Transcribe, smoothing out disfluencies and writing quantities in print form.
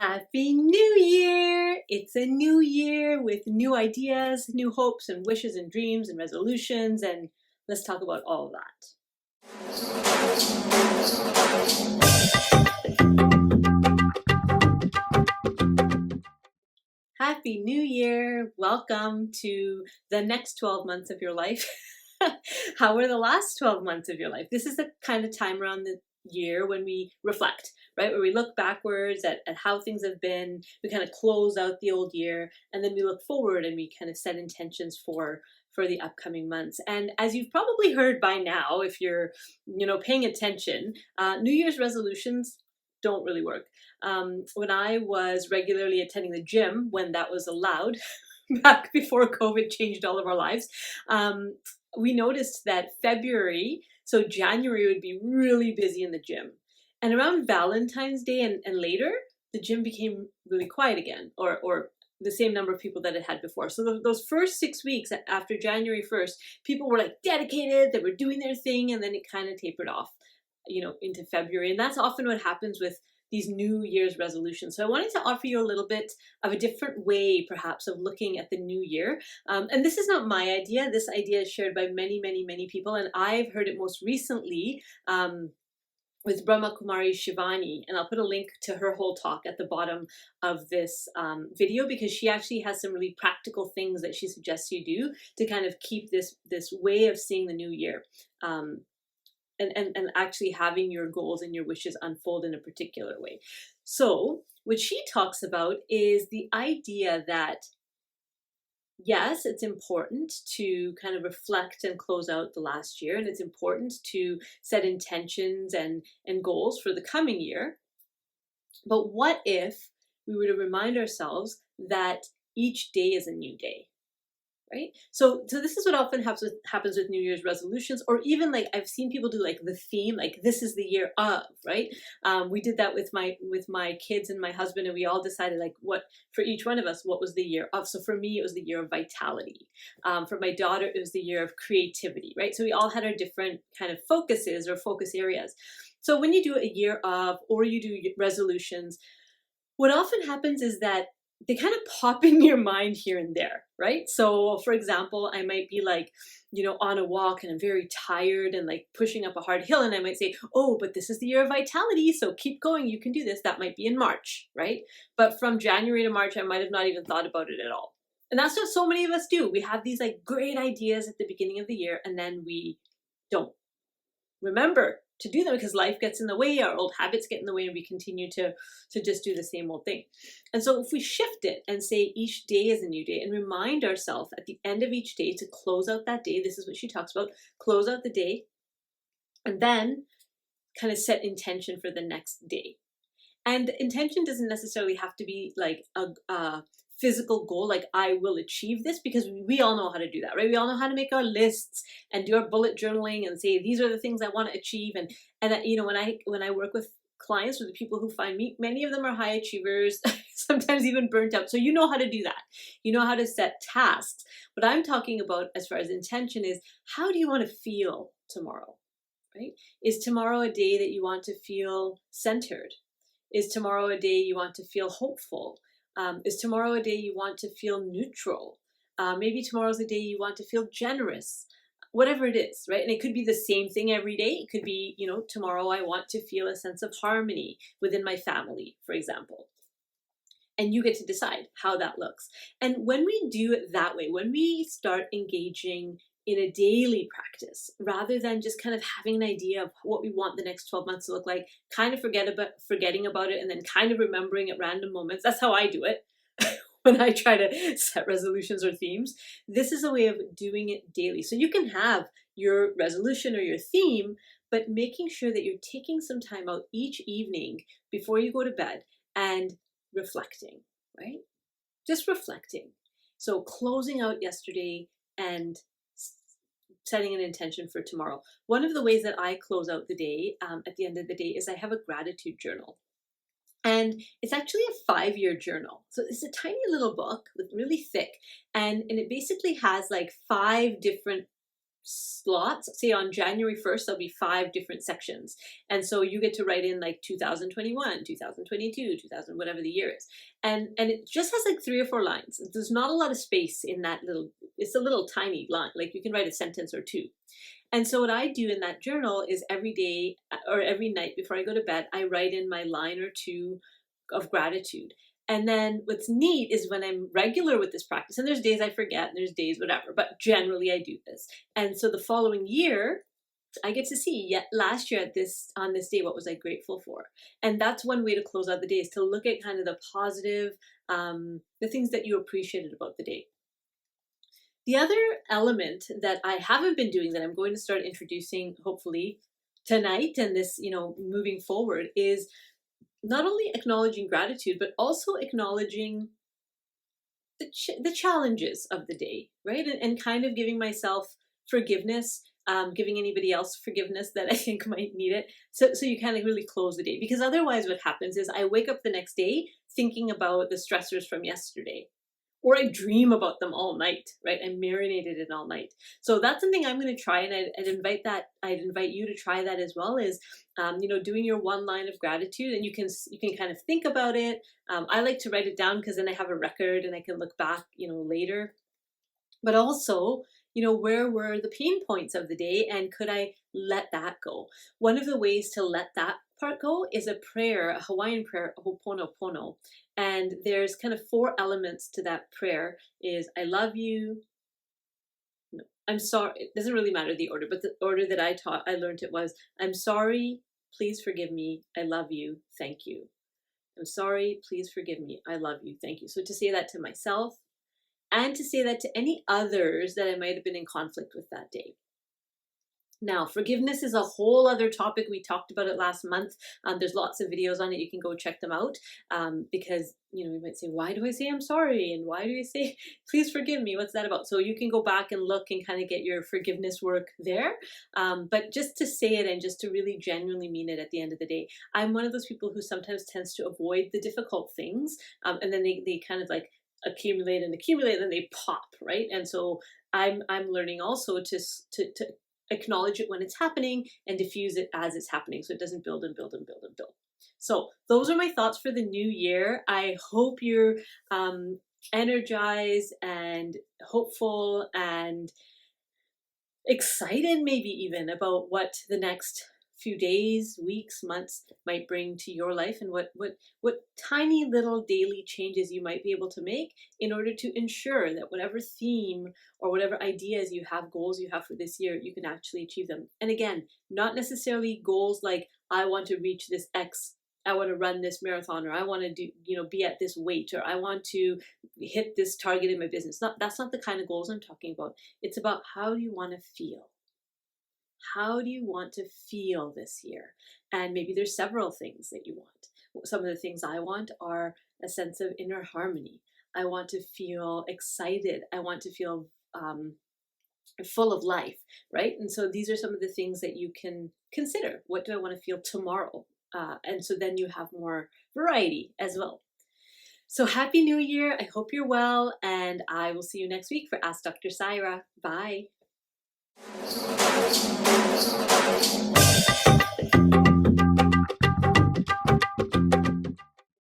Happy New Year! It's a new year with new ideas, new hopes and wishes and dreams and resolutions, and let's talk about all of that. Happy New Year! Welcome to the next 12 months of your life. How were the last 12 months of your life? This is the kind of time around the year when we reflect, right? Where we look backwards at how things have been, we kind of close out the old year, and then we look forward and we kind of set intentions for the upcoming months. And as you've probably heard by now, if you're, paying attention, New Year's resolutions don't really work. When I was regularly attending the gym, when that was allowed, back before COVID changed all of our lives, we noticed that February, so January would be really busy in the gym. And around Valentine's Day and later, the gym became really quiet again, or the same number of people that it had before. So those first 6 weeks after January 1st, people were like dedicated, they were doing their thing, and then it kind of tapered off, into February. And that's often what happens with these New Year's resolutions. So I wanted to offer you a little bit of a different way, perhaps, of looking at the new year. And this is not my idea. This idea is shared by many, many, many people. And I've heard it most recently with Brahma Kumari Shivani. And I'll put a link to her whole talk at the bottom of this video, because she actually has some really practical things that she suggests you do to kind of keep this way of seeing the new year. And actually having your goals and your wishes unfold in a particular way. So what she talks about is the idea that, yes, it's important to kind of reflect and close out the last year, and it's important to set intentions and goals for the coming year. But what if we were to remind ourselves that each day is a new day? Right? So this is what often happens with New Year's resolutions, or even like I've seen people do like the theme, like this is the year of, right? We did that with my kids and my husband, and we all decided like what for each one of us, what was the year of. So for me, it was the year of vitality. For my daughter, it was the year of creativity, right? So we all had our different kind of focuses or focus areas. So when you do a year of, or you do resolutions, what often happens is that they kind of pop in your mind here and there, right? So for example, I might be like, on a walk and I'm very tired and like pushing up a hard hill, and I might say, oh, but this is the year of vitality, so keep going, you can do this. That might be in March, right? But from January to March, I might have not even thought about it at all. And that's what so many of us do. We have these like great ideas at the beginning of the year, and then we don't remember to do them because life gets in the way, our old habits get in the way, and we continue to just do the same old thing. And so if we shift it and say each day is a new day, and remind ourselves at the end of each day to close out that day, this is what she talks about, close out the day, and then kind of set intention for the next day. And intention doesn't necessarily have to be like a physical goal, like I will achieve this, because we all know how to do that, right? We all know how to make our lists and do our bullet journaling and say these are the things I want to achieve. And when I work with clients or the people who find me, many of them are high achievers, sometimes even burnt out. So you know how to do that. You know how to set tasks. What I'm talking about as far as intention is, how do you want to feel tomorrow, right? Is tomorrow a day that you want to feel centered? Is tomorrow a day you want to feel hopeful? Is tomorrow a day you want to feel neutral? Maybe tomorrow's a day you want to feel generous. Whatever it is, right? And it could be the same thing every day. It could be, tomorrow I want to feel a sense of harmony within my family, for example. And you get to decide how that looks. And when we do it that way, when we start engaging in a daily practice, rather than just kind of having an idea of what we want the next 12 months to look like, kind of forgetting about it, and then kind of remembering at random moments. That's how I do it when I try to set resolutions or themes. This is a way of doing it daily. So you can have your resolution or your theme, but making sure that you're taking some time out each evening before you go to bed and reflecting, right? Just reflecting. So closing out yesterday and setting an intention for tomorrow. One of the ways that I close out the day at the end of the day is I have a gratitude journal. And it's actually a 5-year journal. So it's a tiny little book with really thick, and it basically has like 5 different slots. Say on January 1st, there'll be 5 different sections. And so you get to write in like 2021, 2022, 2000, whatever the year is. And it just has like 3 or 4 lines. There's not a lot of space in that it's a little tiny line. Like you can write a sentence or 2. And so what I do in that journal is every day or every night before I go to bed, I write in my line or 2 of gratitude. And then what's neat is when I'm regular with this practice, and there's days I forget, and there's days whatever, but generally I do this. And so the following year, I get to see, yet last year on this day, what was I grateful for? And that's one way to close out the day, is to look at kind of the positive, the things that you appreciated about the day. The other element that I haven't been doing that I'm going to start introducing hopefully tonight and this, moving forward, is not only acknowledging gratitude, but also acknowledging the challenges of the day, right? And kind of giving myself forgiveness, giving anybody else forgiveness that I think might need it. So you kind of really close the day, because otherwise what happens is I wake up the next day thinking about the stressors from yesterday, or I dream about them all night, right? I marinated it all night. So that's something I'm going to try, and I'd invite you to try that as well, is, doing your 1 line of gratitude, and you can kind of think about it. I like to write it down because then I have a record and I can look back, later. But also, where were the pain points of the day, and could I let that go? One of the ways to let that part go is a prayer, a Hawaiian prayer, Ho'oponopono. And there's kind of 4 elements to that prayer. Is I love you. No, I'm sorry. It doesn't really matter the order, but the order that I learned it was, I'm sorry, please forgive me, I love you, thank you. I'm sorry, please forgive me, I love you, thank you. So to say that to myself, and to say that to any others that I might have been in conflict with that day. Now, forgiveness is a whole other topic. We talked about it last month. There's lots of videos on it. You can go check them out, because, you might say, why do I say I'm sorry? And why do I say, please forgive me? What's that about? So you can go back and look and kind of get your forgiveness work there. But just to say it and just to really genuinely mean it at the end of the day. I'm one of those people who sometimes tends to avoid the difficult things. And then they kind of like accumulate and then they pop, right? And so I'm learning also to acknowledge it when it's happening and diffuse it as it's happening, so it doesn't build and build and build and build. So those are my thoughts for the new year. I hope you're energized and hopeful and excited, maybe even, about what the next few days, weeks, months might bring to your life, and what tiny little daily changes you might be able to make in order to ensure that whatever theme or whatever ideas you have, goals you have for this year, you can actually achieve them. And again, not necessarily goals like, I want to reach this X, I want to run this marathon, or I want to do, be at this weight, or I want to hit this target in my business. That's not the kind of goals I'm talking about. It's about, how do you want to feel? How do you want to feel this year? And maybe there's several things that you want. Some of the things I want are a sense of inner harmony. I want to feel excited. I want to feel full of life, right? And so these are some of the things that you can consider. What do I want to feel tomorrow? And so then you have more variety as well. So happy New Year. I hope you're well, and I will see you next week for Ask Dr. Saira. Bye.